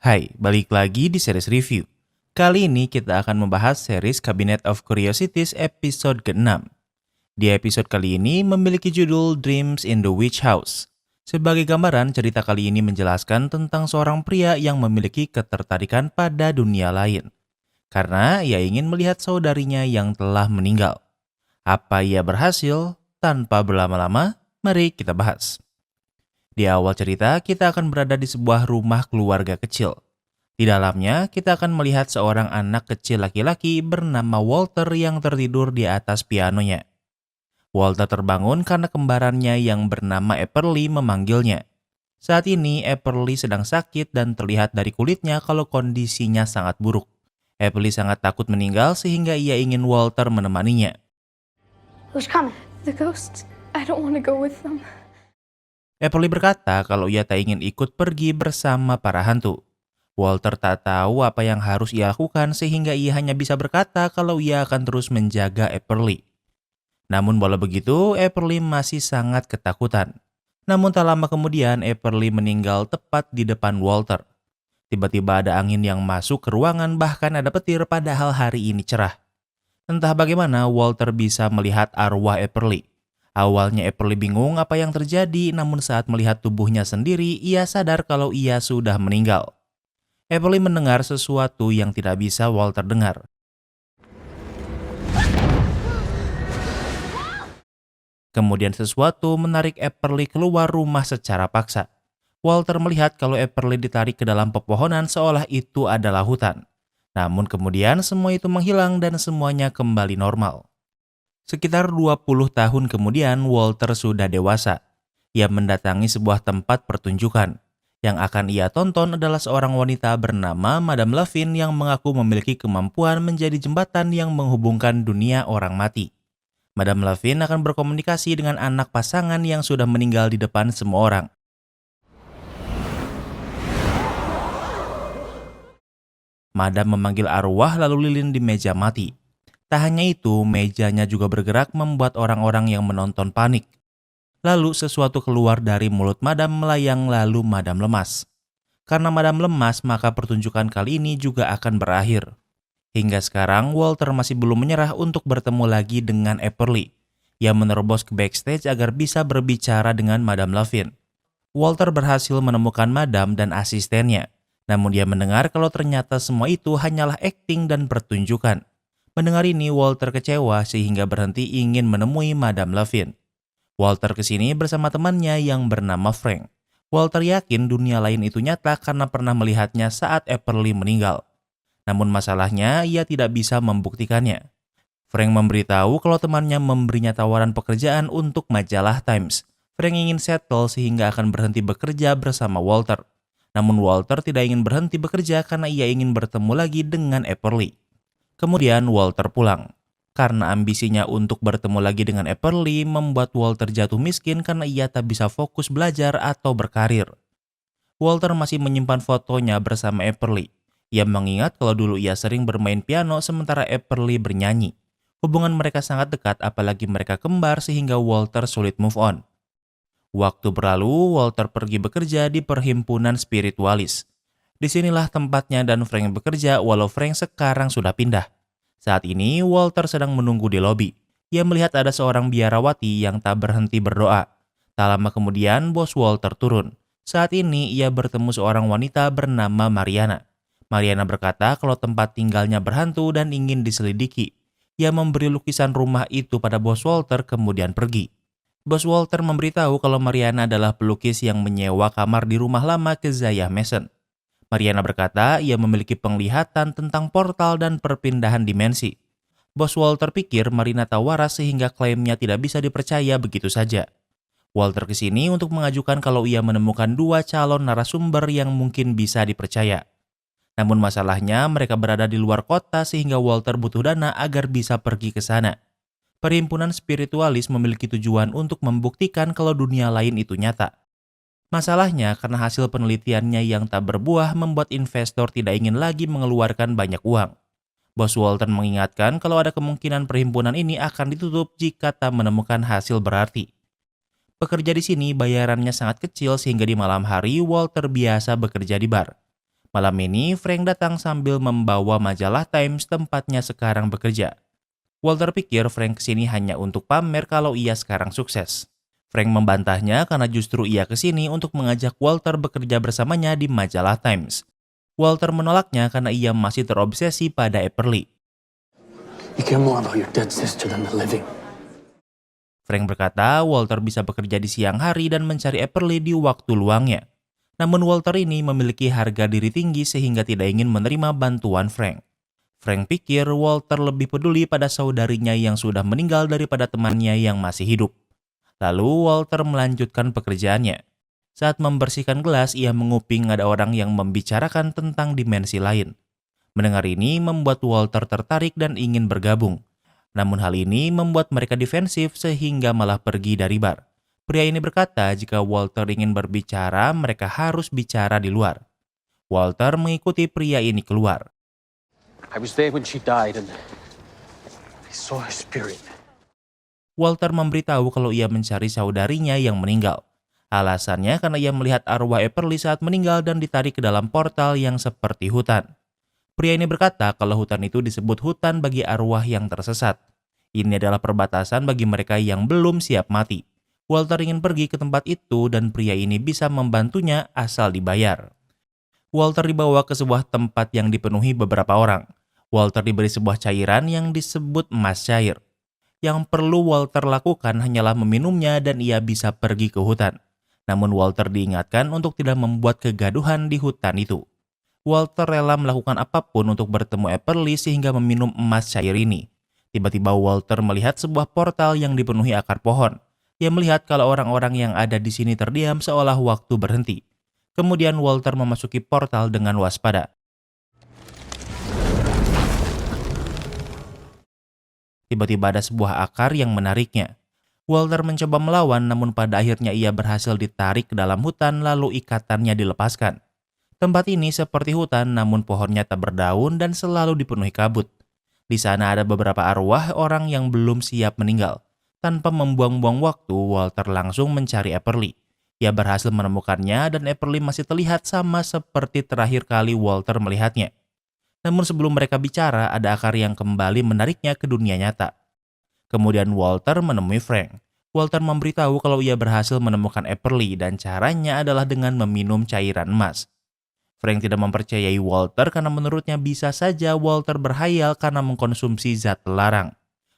Hai, balik lagi di series review. Kali ini kita akan membahas series Cabinet of Curiosities episode ke-6. Di episode kali ini memiliki judul Dreams in the Witch House. Sebagai gambaran, cerita kali ini menjelaskan tentang seorang pria yang memiliki ketertarikan pada dunia lain. Karena ia ingin melihat saudarinya yang telah meninggal. Apa ia berhasil? Tanpa berlama-lama, mari kita bahas. Di awal cerita, kita akan berada di sebuah rumah keluarga kecil. Di dalamnya, kita akan melihat seorang anak kecil laki-laki bernama Walter yang tertidur di atas pianonya. Walter terbangun karena kembarannya yang bernama Epperly memanggilnya. Saat ini, Epperly sedang sakit dan terlihat dari kulitnya kalau kondisinya sangat buruk. Epperly sangat takut meninggal sehingga ia ingin Walter menemaninya. Who's coming? The ghosts. I don't want to go with them. Epperly berkata kalau ia tak ingin ikut pergi bersama para hantu. Walter tak tahu apa yang harus ia lakukan sehingga ia hanya bisa berkata kalau ia akan terus menjaga Epperly. Namun walau begitu, Epperly masih sangat ketakutan. Namun tak lama kemudian, Epperly meninggal tepat di depan Walter. Tiba-tiba ada angin yang masuk ke ruangan, bahkan ada petir padahal hari ini cerah. Entah bagaimana Walter bisa melihat arwah Epperly. Awalnya Epperly bingung apa yang terjadi, namun saat melihat tubuhnya sendiri, ia sadar kalau ia sudah meninggal. Epperly mendengar sesuatu yang tidak bisa Walter dengar. Kemudian sesuatu menarik Epperly keluar rumah secara paksa. Walter melihat kalau Epperly ditarik ke dalam pepohonan seolah itu adalah hutan. Namun kemudian semua itu menghilang dan semuanya kembali normal. Sekitar 20 tahun kemudian, Walter sudah dewasa. Ia mendatangi sebuah tempat pertunjukan. Yang akan ia tonton adalah seorang wanita bernama Madame Levin yang mengaku memiliki kemampuan menjadi jembatan yang menghubungkan dunia orang mati. Madame Levin akan berkomunikasi dengan anak pasangan yang sudah meninggal di depan semua orang. Madame memanggil arwah lalu lilin di meja mati. Tak hanya itu, mejanya juga bergerak membuat orang-orang yang menonton panik. Lalu sesuatu keluar dari mulut Madame melayang lalu Madame lemas. Karena Madame lemas, maka pertunjukan kali ini juga akan berakhir. Hingga sekarang, Walter masih belum menyerah untuk bertemu lagi dengan Epperly. Ia menerobos ke backstage agar bisa berbicara dengan Madame Levin. Walter berhasil menemukan Madame dan asistennya. Namun dia mendengar kalau ternyata semua itu hanyalah akting dan pertunjukan. Mendengar ini, Walter kecewa sehingga berhenti ingin menemui Madame Levin. Walter kesini bersama temannya yang bernama Frank. Walter yakin dunia lain itu nyata karena pernah melihatnya saat Epperly meninggal. Namun masalahnya, ia tidak bisa membuktikannya. Frank memberitahu kalau temannya memberinya tawaran pekerjaan untuk majalah Times. Frank ingin settle sehingga akan berhenti bekerja bersama Walter. Namun Walter tidak ingin berhenti bekerja karena ia ingin bertemu lagi dengan Epperly. Kemudian Walter pulang. Karena ambisinya untuk bertemu lagi dengan Epperly membuat Walter jatuh miskin karena ia tak bisa fokus belajar atau berkarir. Walter masih menyimpan fotonya bersama Epperly. Ia mengingat kalau dulu ia sering bermain piano sementara Epperly bernyanyi. Hubungan mereka sangat dekat apalagi mereka kembar sehingga Walter sulit move on. Waktu berlalu, Walter pergi bekerja di perhimpunan spiritualis. Disinilah tempatnya dan Frank bekerja walau Frank sekarang sudah pindah. Saat ini, Walter sedang menunggu di lobi. Ia melihat ada seorang biarawati yang tak berhenti berdoa. Tak lama kemudian, bos Walter turun. Saat ini, ia bertemu seorang wanita bernama Mariana. Mariana berkata kalau tempat tinggalnya berhantu dan ingin diselidiki. Ia memberi lukisan rumah itu pada bos Walter kemudian pergi. Bos Walter memberitahu kalau Mariana adalah pelukis yang menyewa kamar di rumah lama Keziah Mason. Mariana berkata ia memiliki penglihatan tentang portal dan perpindahan dimensi. Bos Walter pikir Marina tak waras sehingga klaimnya tidak bisa dipercaya begitu saja. Walter kesini untuk mengajukan kalau ia menemukan dua calon narasumber yang mungkin bisa dipercaya. Namun masalahnya mereka berada di luar kota sehingga Walter butuh dana agar bisa pergi ke sana. Perhimpunan spiritualis memiliki tujuan untuk membuktikan kalau dunia lain itu nyata. Masalahnya karena hasil penelitiannya yang tak berbuah membuat investor tidak ingin lagi mengeluarkan banyak uang. Bos Walter mengingatkan kalau ada kemungkinan perhimpunan ini akan ditutup jika tak menemukan hasil berarti. Pekerja di sini bayarannya sangat kecil sehingga di malam hari Walter biasa bekerja di bar. Malam ini, Frank datang sambil membawa majalah Times tempatnya sekarang bekerja. Walter pikir Frank kesini hanya untuk pamer kalau ia sekarang sukses. Frank membantahnya karena justru ia kesini untuk mengajak Walter bekerja bersamanya di majalah Times. Walter menolaknya karena ia masih terobsesi pada Epperly. You care more about your dead sister than the living. Frank berkata Walter bisa bekerja di siang hari dan mencari Epperly di waktu luangnya. Namun Walter ini memiliki harga diri tinggi sehingga tidak ingin menerima bantuan Frank. Frank pikir Walter lebih peduli pada saudarinya yang sudah meninggal daripada temannya yang masih hidup. Lalu Walter melanjutkan pekerjaannya. Saat membersihkan gelas, ia menguping ada orang yang membicarakan tentang dimensi lain. Mendengar ini membuat Walter tertarik dan ingin bergabung. Namun hal ini membuat mereka defensif sehingga malah pergi dari bar. Pria ini berkata jika Walter ingin berbicara, mereka harus bicara di luar. Walter mengikuti pria ini keluar. I was there when she died and I saw her spirit. Walter memberitahu kalau ia mencari saudarinya yang meninggal. Alasannya karena ia melihat arwah Epperly saat meninggal dan ditarik ke dalam portal yang seperti hutan. Pria ini berkata kalau hutan itu disebut hutan bagi arwah yang tersesat. Ini adalah perbatasan bagi mereka yang belum siap mati. Walter ingin pergi ke tempat itu dan pria ini bisa membantunya asal dibayar. Walter dibawa ke sebuah tempat yang dipenuhi beberapa orang. Walter diberi sebuah cairan yang disebut emas cair. Yang perlu Walter lakukan hanyalah meminumnya dan ia bisa pergi ke hutan. Namun Walter diingatkan untuk tidak membuat kegaduhan di hutan itu. Walter rela melakukan apapun untuk bertemu Epperly sehingga meminum emas cair ini. Tiba-tiba Walter melihat sebuah portal yang dipenuhi akar pohon. Ia melihat kalau orang-orang yang ada di sini terdiam seolah waktu berhenti. Kemudian Walter memasuki portal dengan waspada. Tiba-tiba ada sebuah akar yang menariknya. Walter mencoba melawan namun pada akhirnya ia berhasil ditarik ke dalam hutan lalu ikatannya dilepaskan. Tempat ini seperti hutan namun pohonnya tak berdaun dan selalu dipenuhi kabut. Di sana ada beberapa arwah orang yang belum siap meninggal. Tanpa membuang-buang waktu, Walter langsung mencari Epperly. Ia berhasil menemukannya dan Epperly masih terlihat sama seperti terakhir kali Walter melihatnya. Namun sebelum mereka bicara, ada akar yang kembali menariknya ke dunia nyata. Kemudian Walter menemui Frank. Walter memberitahu kalau ia berhasil menemukan Epperly dan caranya adalah dengan meminum cairan emas. Frank tidak mempercayai Walter karena menurutnya bisa saja Walter berhayal karena mengkonsumsi zat terlarang.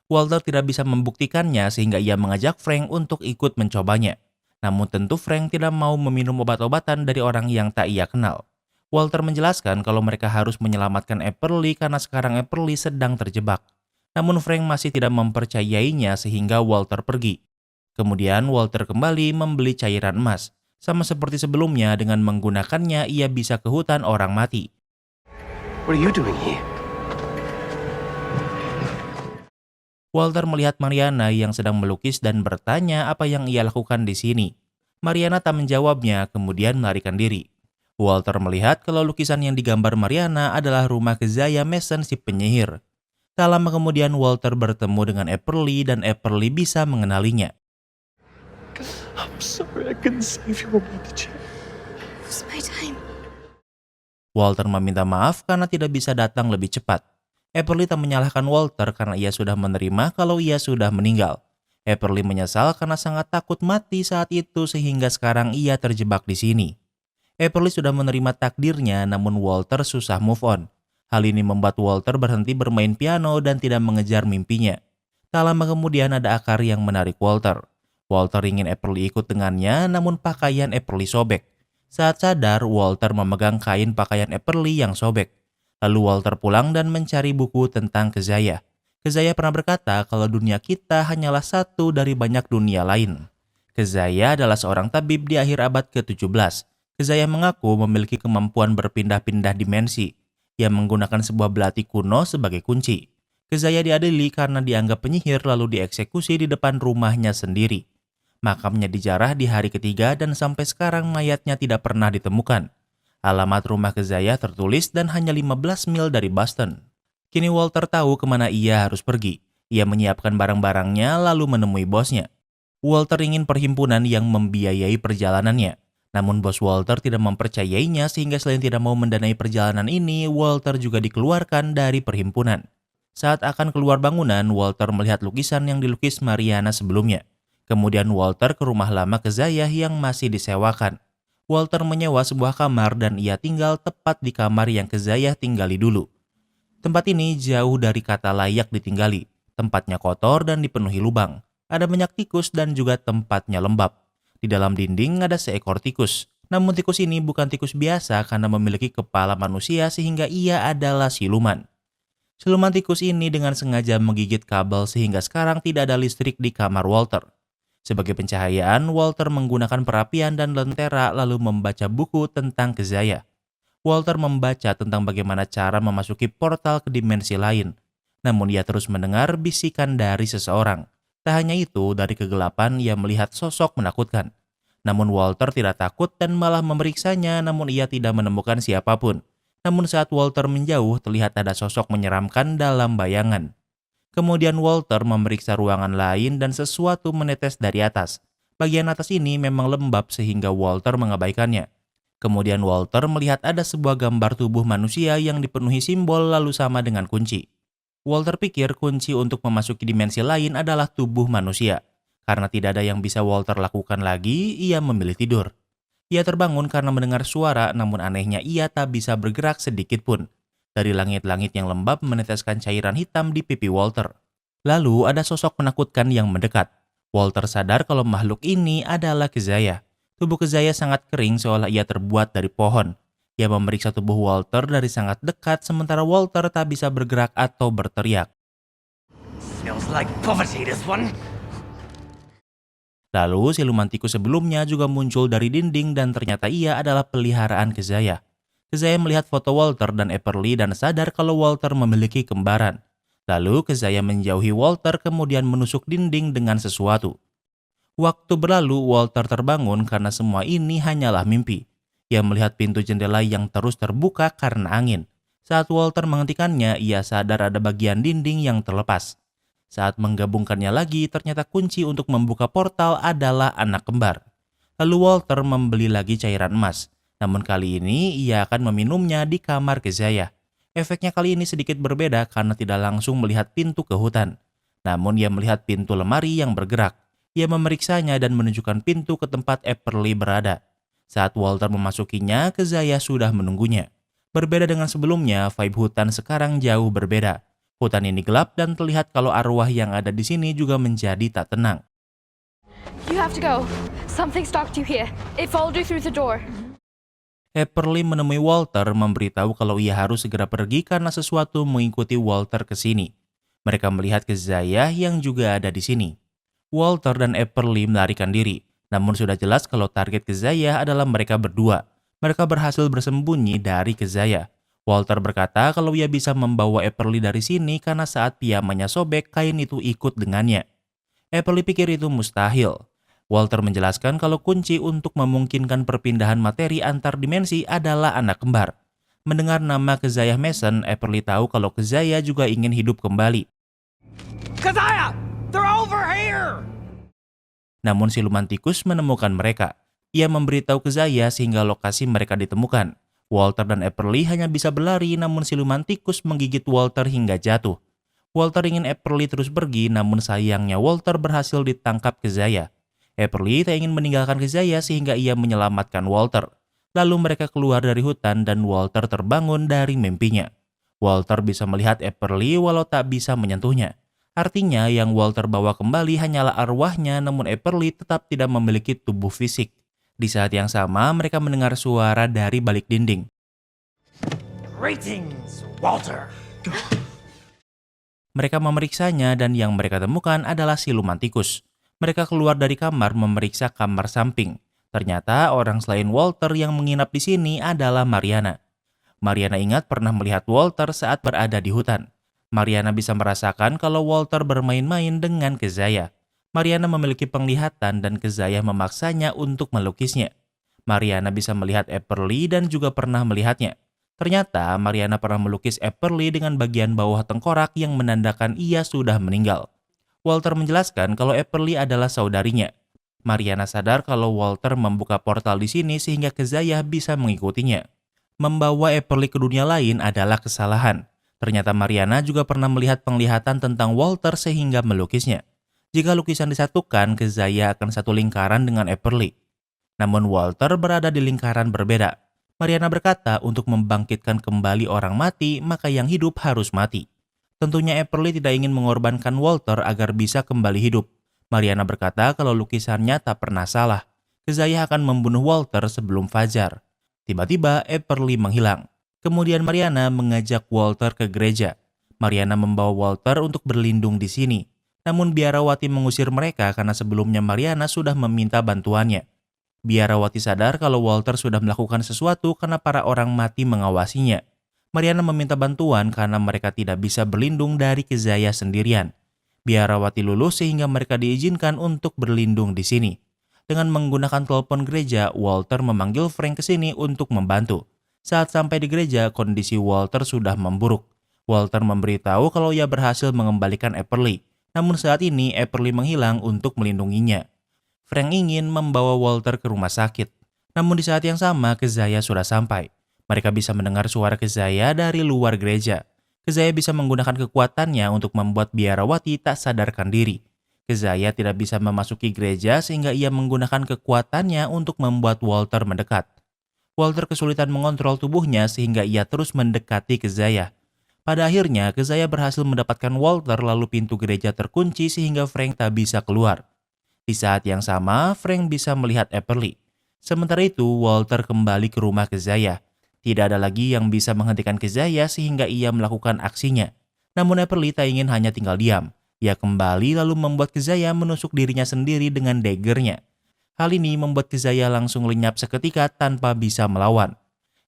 Walter tidak bisa membuktikannya sehingga ia mengajak Frank untuk ikut mencobanya. Namun tentu Frank tidak mau meminum obat-obatan dari orang yang tak ia kenal. Walter menjelaskan kalau mereka harus menyelamatkan Epperly karena sekarang Epperly sedang terjebak. Namun Frank masih tidak mempercayainya sehingga Walter pergi. Kemudian Walter kembali membeli cairan emas. Sama seperti sebelumnya dengan menggunakannya ia bisa ke hutan orang mati. What are you doing here? Walter melihat Mariana yang sedang melukis dan bertanya apa yang ia lakukan di sini. Mariana tak menjawabnya, kemudian melarikan diri. Walter melihat kalau lukisan yang digambar Mariana adalah rumah Keziah Mason si penyihir. Tak lama kemudian Walter bertemu dengan Epperly dan Epperly bisa mengenalinya. I'm sorry I couldn't save you about the chair. It was my time. Walter meminta maaf karena tidak bisa datang lebih cepat. Epperly tak menyalahkan Walter karena ia sudah menerima kalau ia sudah meninggal. Epperly menyesal karena sangat takut mati saat itu sehingga sekarang ia terjebak di sini. Epperly sudah menerima takdirnya namun Walter susah move on. Hal ini membuat Walter berhenti bermain piano dan tidak mengejar mimpinya. Tak lama kemudian ada akar yang menarik Walter. Walter ingin Epperly ikut dengannya namun pakaian Epperly sobek. Saat sadar, Walter memegang kain pakaian Epperly yang sobek. Lalu Walter pulang dan mencari buku tentang Keziah. Keziah pernah berkata kalau dunia kita hanyalah satu dari banyak dunia lain. Keziah adalah seorang tabib di akhir abad ke-17. Keziah mengaku memiliki kemampuan berpindah-pindah dimensi. Ia menggunakan sebuah belati kuno sebagai kunci. Keziah diadili karena dianggap penyihir lalu dieksekusi di depan rumahnya sendiri. Makamnya dijarah di hari ketiga dan sampai sekarang mayatnya tidak pernah ditemukan. Alamat rumah Keziah tertulis dan hanya 15 mil dari Boston. Kini Walter tahu kemana ia harus pergi. Ia menyiapkan barang-barangnya lalu menemui bosnya. Walter ingin perhimpunan yang membiayai perjalanannya. Namun bos Walter tidak mempercayainya sehingga selain tidak mau mendanai perjalanan ini, Walter juga dikeluarkan dari perhimpunan. Saat akan keluar bangunan, Walter melihat lukisan yang dilukis Mariana sebelumnya. Kemudian Walter ke rumah lama Kezayah yang masih disewakan. Walter menyewa sebuah kamar dan ia tinggal tepat di kamar yang Kezayah tinggali dulu. Tempat ini jauh dari kata layak ditinggali. Tempatnya kotor dan dipenuhi lubang. Ada banyak tikus dan juga tempatnya lembab. Di dalam dinding ada seekor tikus. Namun tikus ini bukan tikus biasa karena memiliki kepala manusia sehingga ia adalah siluman. Siluman tikus ini dengan sengaja menggigit kabel sehingga sekarang tidak ada listrik di kamar Walter. Sebagai pencahayaan, Walter menggunakan perapian dan lentera lalu membaca buku tentang Kezayah. Walter membaca tentang bagaimana cara memasuki portal ke dimensi lain. Namun ia terus mendengar bisikan dari seseorang. Tak hanya itu, dari kegelapan ia melihat sosok menakutkan. Namun Walter tidak takut dan malah memeriksanya, namun ia tidak menemukan siapapun. Namun saat Walter menjauh, terlihat ada sosok menyeramkan dalam bayangan. Kemudian Walter memeriksa ruangan lain dan sesuatu menetes dari atas. Bagian atas ini memang lembab sehingga Walter mengabaikannya. Kemudian Walter melihat ada sebuah gambar tubuh manusia yang dipenuhi simbol lalu sama dengan kunci. Walter pikir kunci untuk memasuki dimensi lain adalah tubuh manusia. Karena tidak ada yang bisa Walter lakukan lagi, ia memilih tidur. Ia terbangun karena mendengar suara, namun anehnya ia tak bisa bergerak sedikit pun. Dari langit-langit yang lembab meneteskan cairan hitam di pipi Walter. Lalu ada sosok menakutkan yang mendekat. Walter sadar kalau makhluk ini adalah Kezayah. Tubuh Kezayah sangat kering seolah ia terbuat dari pohon. Ia memeriksa tubuh Walter dari sangat dekat sementara Walter tak bisa bergerak atau berteriak. Smells like poverty, this one. Lalu siluman tikus sebelumnya juga muncul dari dinding dan ternyata ia adalah peliharaan Kezayah. Kezayah melihat foto Walter dan Epperly dan sadar kalau Walter memiliki kembaran. Lalu Kezayah menjauhi Walter kemudian menusuk dinding dengan sesuatu. Waktu berlalu, Walter terbangun karena semua ini hanyalah mimpi. Ia melihat pintu jendela yang terus terbuka karena angin. Saat Walter menghentikannya, ia sadar ada bagian dinding yang terlepas. Saat menggabungkannya lagi, ternyata kunci untuk membuka portal adalah anak kembar. Lalu Walter membeli lagi cairan emas. Namun kali ini ia akan meminumnya di kamar Kezayah. Efeknya kali ini sedikit berbeda karena tidak langsung melihat pintu ke hutan. Namun ia melihat pintu lemari yang bergerak. Ia memeriksanya dan menunjukkan pintu ke tempat Epperly berada. Saat Walter memasukinya, Kezayah sudah menunggunya. Berbeda dengan sebelumnya, vibe hutan sekarang jauh berbeda. Hutan ini gelap dan terlihat kalau arwah yang ada di sini juga menjadi tak tenang. You have to go. Something stalked you here. It followed you through the door. Epperly menemui Walter memberitahu kalau ia harus segera pergi karena sesuatu mengikuti Walter ke sini. Mereka melihat Kezayah yang juga ada di sini. Walter dan Epperly melarikan diri, namun sudah jelas kalau target Kezayah adalah mereka berdua. Mereka berhasil bersembunyi dari Kezayah. Walter berkata kalau ia bisa membawa Epperly dari sini karena saat piyamanya sobek, kain itu ikut dengannya. Epperly pikir itu mustahil. Walter menjelaskan kalau kunci untuk memungkinkan perpindahan materi antar dimensi adalah anak kembar. Mendengar nama Kezayah Mason, Epperly tahu kalau Kezayah juga ingin hidup kembali. Kezayah! They're over here! Namun siluman tikus menemukan mereka. Ia memberitahu Kezayah sehingga lokasi mereka ditemukan. Walter dan Epperly hanya bisa berlari namun siluman tikus menggigit Walter hingga jatuh. Walter ingin Epperly terus pergi namun sayangnya Walter berhasil ditangkap Kezayah. Epperly tak ingin meninggalkan Kezayah sehingga ia menyelamatkan Walter. Lalu mereka keluar dari hutan dan Walter terbangun dari mimpinya. Walter bisa melihat Epperly walau tak bisa menyentuhnya. Artinya yang Walter bawa kembali hanyalah arwahnya namun Epperly tetap tidak memiliki tubuh fisik. Di saat yang sama mereka mendengar suara dari balik dinding. Greetings, Walter. Mereka memeriksanya dan yang mereka temukan adalah siluman tikus. Mereka keluar dari kamar memeriksa kamar samping. Ternyata orang selain Walter yang menginap di sini adalah Mariana. Mariana ingat pernah melihat Walter saat berada di hutan. Mariana bisa merasakan kalau Walter bermain-main dengan Kezayah. Mariana memiliki penglihatan dan Kezayah memaksanya untuk melukisnya. Mariana bisa melihat Epperly dan juga pernah melihatnya. Ternyata Mariana pernah melukis Epperly dengan bagian bawah tengkorak yang menandakan ia sudah meninggal. Walter menjelaskan kalau Epperly adalah saudarinya. Mariana sadar kalau Walter membuka portal di sini sehingga Kezaya bisa mengikutinya. Membawa Epperly ke dunia lain adalah kesalahan. Ternyata Mariana juga pernah melihat penglihatan tentang Walter sehingga melukisnya. Jika lukisan disatukan, Kezaya akan satu lingkaran dengan Epperly. Namun Walter berada di lingkaran berbeda. Mariana berkata untuk membangkitkan kembali orang mati, maka yang hidup harus mati. Tentunya Epperly tidak ingin mengorbankan Walter agar bisa kembali hidup. Mariana berkata kalau lukisannya tak pernah salah. Kezaya akan membunuh Walter sebelum fajar. Tiba-tiba Epperly menghilang. Kemudian Mariana mengajak Walter ke gereja. Mariana membawa Walter untuk berlindung di sini. Namun biarawati mengusir mereka karena sebelumnya Mariana sudah meminta bantuannya. Biarawati sadar kalau Walter sudah melakukan sesuatu karena para orang mati mengawasinya. Mariana meminta bantuan karena mereka tidak bisa berlindung dari Kezaya sendirian. Biarawati lulus sehingga mereka diizinkan untuk berlindung di sini. Dengan menggunakan telepon gereja, Walter memanggil Frank ke sini untuk membantu. Saat sampai di gereja, kondisi Walter sudah memburuk. Walter memberitahu kalau ia berhasil mengembalikan Epperly. Namun saat ini Epperly menghilang untuk melindunginya. Frank ingin membawa Walter ke rumah sakit. Namun di saat yang sama, Kezaya sudah sampai. Mereka bisa mendengar suara Kezaya dari luar gereja. Kezaya bisa menggunakan kekuatannya untuk membuat biarawati tak sadarkan diri. Kezaya tidak bisa memasuki gereja sehingga ia menggunakan kekuatannya untuk membuat Walter mendekat. Walter kesulitan mengontrol tubuhnya sehingga ia terus mendekati Kezaya. Pada akhirnya, Kezaya berhasil mendapatkan Walter lalu pintu gereja terkunci sehingga Frank tak bisa keluar. Di saat yang sama, Frank bisa melihat Epperly. Sementara itu, Walter kembali ke rumah Kezaya. Tidak ada lagi yang bisa menghentikan Kezaya sehingga ia melakukan aksinya. Namun Epperly tak ingin hanya tinggal diam. Ia kembali lalu membuat Kezaya menusuk dirinya sendiri dengan daggernya. Hal ini membuat Kezaya langsung lenyap seketika tanpa bisa melawan.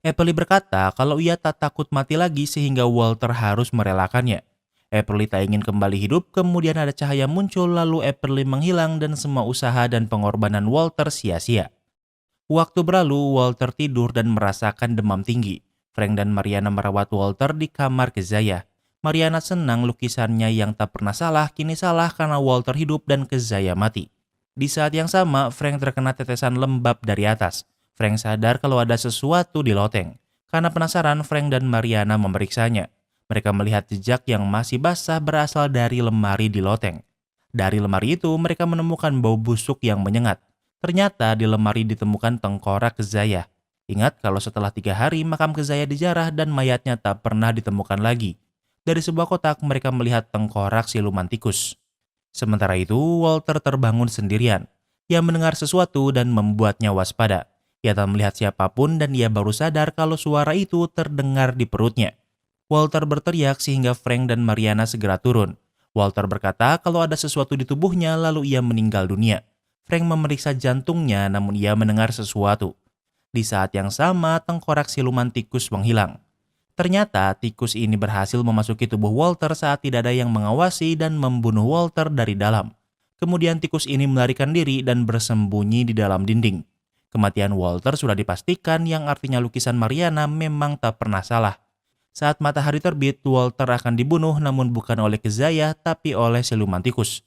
Epperly berkata kalau ia tak takut mati lagi sehingga Walter harus merelakannya. Epperly tak ingin kembali hidup, kemudian ada cahaya muncul lalu Epperly menghilang dan semua usaha dan pengorbanan Walter sia-sia. Waktu berlalu, Walter tidur dan merasakan demam tinggi. Frank dan Mariana merawat Walter di kamar Kezaya. Mariana senang lukisannya yang tak pernah salah kini salah karena Walter hidup dan Kezaya mati. Di saat yang sama, Frank terkena tetesan lembab dari atas. Frank sadar kalau ada sesuatu di loteng. Karena penasaran, Frank dan Mariana memeriksanya. Mereka melihat jejak yang masih basah berasal dari lemari di loteng. Dari lemari itu, mereka menemukan bau busuk yang menyengat. Ternyata di lemari ditemukan tengkorak Kezaya. Ingat kalau setelah 3 hari makam Kezaya dijarah dan mayatnya tak pernah ditemukan lagi. Dari sebuah kotak, mereka melihat tengkorak siluman tikus. Sementara itu, Walter terbangun sendirian. Ia mendengar sesuatu dan membuatnya waspada. Ia tak melihat siapapun dan ia baru sadar kalau suara itu terdengar di perutnya. Walter berteriak sehingga Frank dan Mariana segera turun. Walter berkata kalau ada sesuatu di tubuhnya lalu ia meninggal dunia. Frank memeriksa jantungnya namun ia mendengar sesuatu. Di saat yang sama, tengkorak siluman tikus menghilang. Ternyata tikus ini berhasil memasuki tubuh Walter saat tidak ada yang mengawasi dan membunuh Walter dari dalam. Kemudian tikus ini melarikan diri dan bersembunyi di dalam dinding. Kematian Walter sudah dipastikan yang artinya lukisan Mariana memang tak pernah salah. Saat matahari terbit, Walter akan dibunuh namun bukan oleh Kezaya tapi oleh siluman tikus.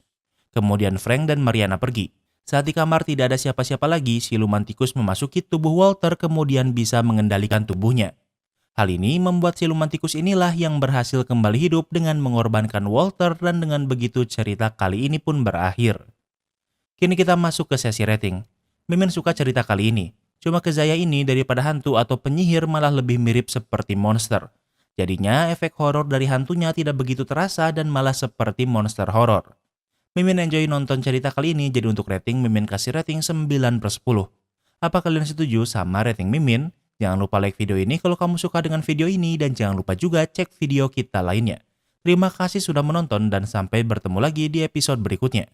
Kemudian Frank dan Mariana pergi. Saat di kamar tidak ada siapa-siapa lagi, siluman tikus memasuki tubuh Walter kemudian bisa mengendalikan tubuhnya. Hal ini membuat siluman tikus inilah yang berhasil kembali hidup dengan mengorbankan Walter dan dengan begitu cerita kali ini pun berakhir. Kini kita masuk ke sesi rating. Mimin suka cerita kali ini. Cuma Kezaya ini daripada hantu atau penyihir malah lebih mirip seperti monster. Jadinya efek horor dari hantunya tidak begitu terasa dan malah seperti monster horor. Mimin enjoy nonton cerita kali ini, jadi untuk rating Mimin kasih rating 9/10. Apa kalian setuju sama rating Mimin? Jangan lupa like video ini kalau kamu suka dengan video ini dan jangan lupa juga cek video kita lainnya. Terima kasih sudah menonton dan sampai bertemu lagi di episode berikutnya.